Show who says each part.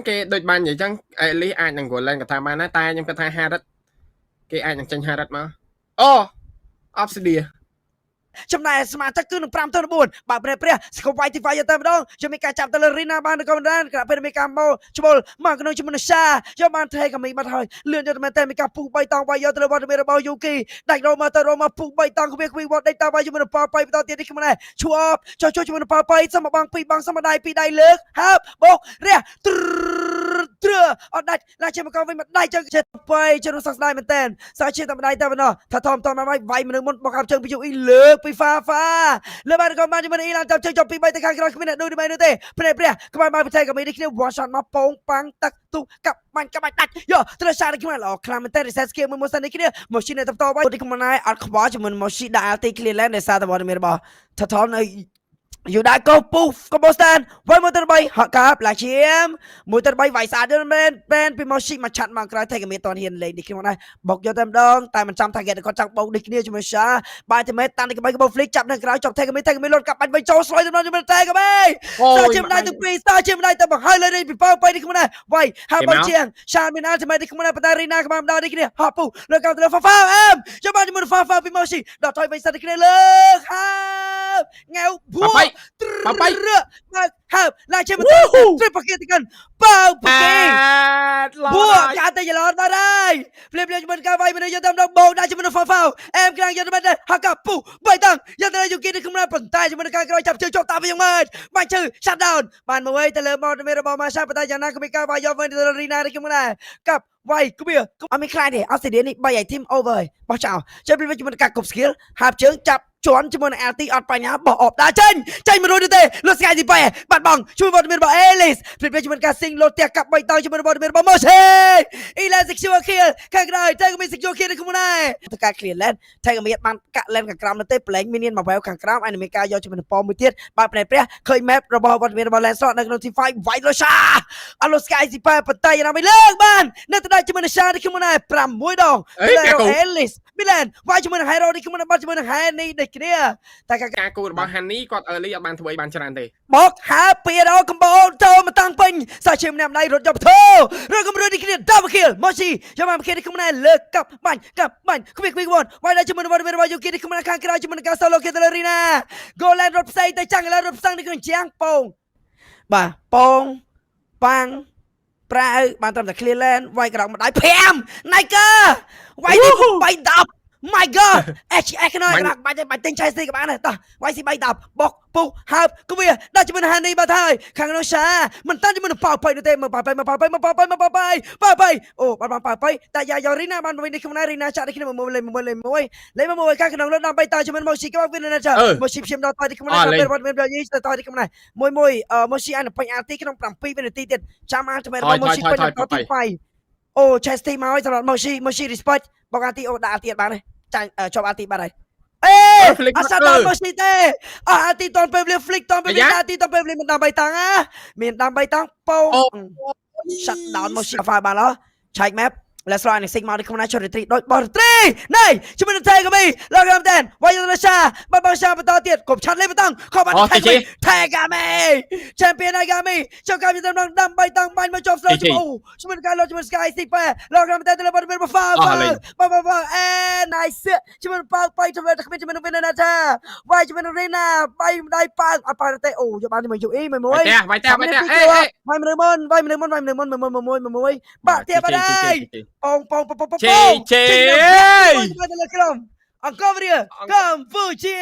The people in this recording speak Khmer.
Speaker 1: cái đôi bàn vậy chăng lý ai đang gọi lên cả thằng bạn nó tay nhưng cái thằng hai đất cái ai đang tranh hai đất mà ô obsidian
Speaker 2: ចំណាយសមាជិកគឺនឹង5ទៅ9បើព្រះស្គប់វាយទីវាយទៅម្ដងជួយមានការចាប់ទៅលើរីណាបាននៅកណ្ដាលក្រៅពេលមានការមកច្បល់មកក្នុងជំនសាយកបានថេកាមីបាត់ហើយលឿនយកតែមែនតែមានការពុះ3តង់វាយយកទៅលើវត្តមានរបស់យូគីដាច់រោមកទៅរោមកពុះ3តង់គ្មានវត្តដេកតាវាយជាមួយនឹងប៉ោប៉ៃបន្តទៀតនេះខ្ញុំណែឈួបចូលជាមួយនឹងប៉ោប៉ៃសមបង2បងសមដៃ2ដៃលើកហើបបោករះត្រអត់ដាច់ឡាជាមកវិញមកដៃចឹងចិត្តប៉ៃជរុសស្ដាយមែនតែនសាជាតែម្ដាយតែប៉ុណ្ណោះថាធំមកវាយមនុស្សមុនបកកាប់ជើងពីយូអ៊ីលើកពីហ្វាលើបានក៏បានជាមួយអ៊ីឡានចាប់ជើងចុះពី3ទៅខាងក្រោយគ្មានអ្នកដូចនេះទេព្រះក្បាលមកប្រទេសក៏មាននេះគ្នាវ៉ាឆាត់មកប៉ងប៉ាំងទឹកទុកាប់បាញ់ដាច់យកត្រូវសារនេះគ្នាល្អខ្លាំងមែនតែរីសែតស្គីមួយសិននេះគ្នាម៉ូស៊ីនទៅតបទៅខ្ញុំណែអត់ខ្វល់ជាមួយម៉ូស៊ីដែលទីគ្លីឡែនដែលសារតែវត្តមានរបស់ថាថននៅយូដាកូពូកូបូស្តានវាយមួយទៅ3ហកកាប់ឡាឈៀមមួយទៅ3វាយស្អាតមែនបែនពីម៉ូស៊ីមកឆាត់មកក្រោយថៃក៏មានតនហ៊ានលេងនេះខ្ញុំណែបុកយកតែម្ដងតែមិនចាំថាគេគាត់ចង់បោកនេះគ្នាជាមួយសាបាយតែមែនតាំងនេះក្បៃកបោហ្វ្លីកចាប់នៅក្រោយចាប់ថៃក៏មានលុតកាប់បាច់វិញចូលស្រួយទៅជាមួយតែក៏មែនសាជាម្ដាយទាំងពីរសាជាម្ដាយទៅបង្ហើយលើនេះពីប៉ៅនេះខ្ញុំណែវាយហើយបើជាងសាមានអាល់ទីម៉េតនេះខ្ញុំណែបតារីណាក៏បានម្ដងនេះគ្នាហប់ពូលើកៅទៅហ្វាអឹមចាំបានជាមួយហ្វាពីម៉ូស៊ីដល់ថយវិញសិននេះគ្នាលើកហើយងៅភួប៉ប៉ៃហើបឡាជាមកត្រូវប្រកេតกันប៉ៅប្រកេតបួកយ៉ាតែយឡនដល់ហើយភ្លាមជាមួយការវាយមនុស្សយកតាមដងបោកដាក់ជាមួយហ្វាអែមក្រាំងយកទៅហកពុ3តង់យកទៅយូគីនេះខ្ញុំប៉ុន្តែជាមួយការក្រោយចាប់ជើងជាប់តាមវិញម៉េចបាញ់ជើ shut down បានមួយទៅលើមកមានរបស់ម៉ាសាប៉ុន្តែយ៉ាងណាក៏មានការវាយយកវិញទៅរីណានេះខ្ញុំណាកាប់វាយគ្មានអត់មានខ្លាចទេអស្ត្រាលីនេះ3ឲ្យធីម over ហើយបោះចោលចូលពីជាមួយការគប់ skill ហាបជើងចាប់ជន់ជាមួយនឹង LT អត់បញ្ហាបោះអបដាក់ចេញមិនរួចទេលុតស្កាយទីបែបាត់បង់ជួយវត្តមានរបស់ Alice ព្រាបជាមួយការ sing លុតផ្ទះកាប់3តង់ជាមួយនឹងវត្តមានរបស់ Moshi Ela secure kill ខាងក្រោយតែក៏មាន secure kill ក្នុងដែរទៅការ clear lane តែក៏មានបានកាក់ lane ខាងក្រោមនោះទេ plane មានមកវែវខាងក្រោមហើយនឹងមានការយកជាមួយនឹងប៉មមួយទៀតបាទព្រះឃើញ map របស់វត្តមានរបស់ Lancelot នៅក្នុង T5 វាយលុសាអលុតស្កាយទីបែបន្តែយ៉ាងណាមិនលើកបាននៅទៅដល់ជាមួយនឹង Sha នេះក្នុងដែរ6ដង Alice Milan វាយជាមួយនឹង Hero នេះក្នុងបាត់ជាមួយនឹង Hanny នេះគ្នាតែការគូរបស់ Hanny គាត់ early អត់បានធ្វើបានច្រើនទេបោកហាពីរកកំបោចូលមកតាំងពេញសាជាម្នាក់ម្ដាយរត់យកធោរកកំរួយនេះគ្នា double kill ម៉ូស៊ីយកមកគេនេះក្នុងដែរលើកកាប់បាញ់គ្មានវ៉ាន់វាយដល់ជាមួយនឹងរបស់យូគីនេះក្នុងខាងក្រៅជាមួយនឹងការ solo kill ទៅលើរីណា Goland រត់ផ្សេងទៅចាំងរត់ផ្សឹងនេះក្នុងជាងពងបាទពងប៉ាំងប្រៅបានត្រឹមតែ clear land វាយក្រោមម្ដាយ5 Niker វាយទី3 My God អេកណយបាច់ទិញឆៃស៊ីក៏បានដែរតោះវាយស៊ី3 10បុកពុះហើបគវាដល់ជាមួយនឹងហានីបាត់ហើយខាងនោះសាមិនតាន់ជាមួយនឹងប៉ៅប៉ៃនោះទេមើលប៉ៅប៉ៃអូបាត់បងប៉ៅប៉ៃតែយ៉ាយករីណាបានវិញនេះក្នុងរីណាចាក់នេះគ្នា1លេខ1ខាងក្នុងលើដល់3តើជាមួយម៉ូស៊ីក៏វាណាចាម៉ូស៊ីព្យាមដល់តើនេះក្នុងពេលវត្តមានយីទៅតើនេះក្នុងមួយម៉ូស៊ីអានពេញអាទីក្នុង7វិនាទីទៀតចាំអាថ្មីរបស់ម៉ូស៊ីពេញដល់ទី5អូ Chesty មកហើយសម្រាប់ម៉ូស៊ី respect បងអាទីអូដាក់អាទីបានទេចាញ់ជាប់អាទីបានហើយអត់សាដល់ម៉ូស៊ីទេអាទីតនពេលវេលា flick តនពេលវេលាអាទីតនពេលវេលាមានដាំ3តាំងមានដាំ3តាំងពោ shut down ម៉ូស៊ីហ្វាបានហ៎ឆែក map Let's run សិកមកនេះក្នុងណាចូល retreat ដូចបោះ retreat ណៃជាមួយនឹងថៃក៏មានលោកកំតែនវាយទៅសាបងសាបន្តទៀតគប់ឆាត់លេបតង់ខកបាត់ថៃកាមី champion កាមីចូលកាមីទៅដល់ដាំ3តាំងបាញ់មកជាប់ស្រូវជាមួយនឹងការលោតជាមួយ Sky Stick លោកកំតែនទៅលើបាត់មានហ្វាអេ nice ជាមួយនឹងប៉ៅប៉ៃទៅលើគ្មានជាមួយនឹង winner ថាវាយជាមួយនឹង Rena បាយម្ដាយប៉ៅអត់ប៉ៅទេអូយកបានជាមួយ UE មួយវាយមនុស្សមុនបាក់ទៀតបាត់ហើយពងជេអង្គរកម្ពុជា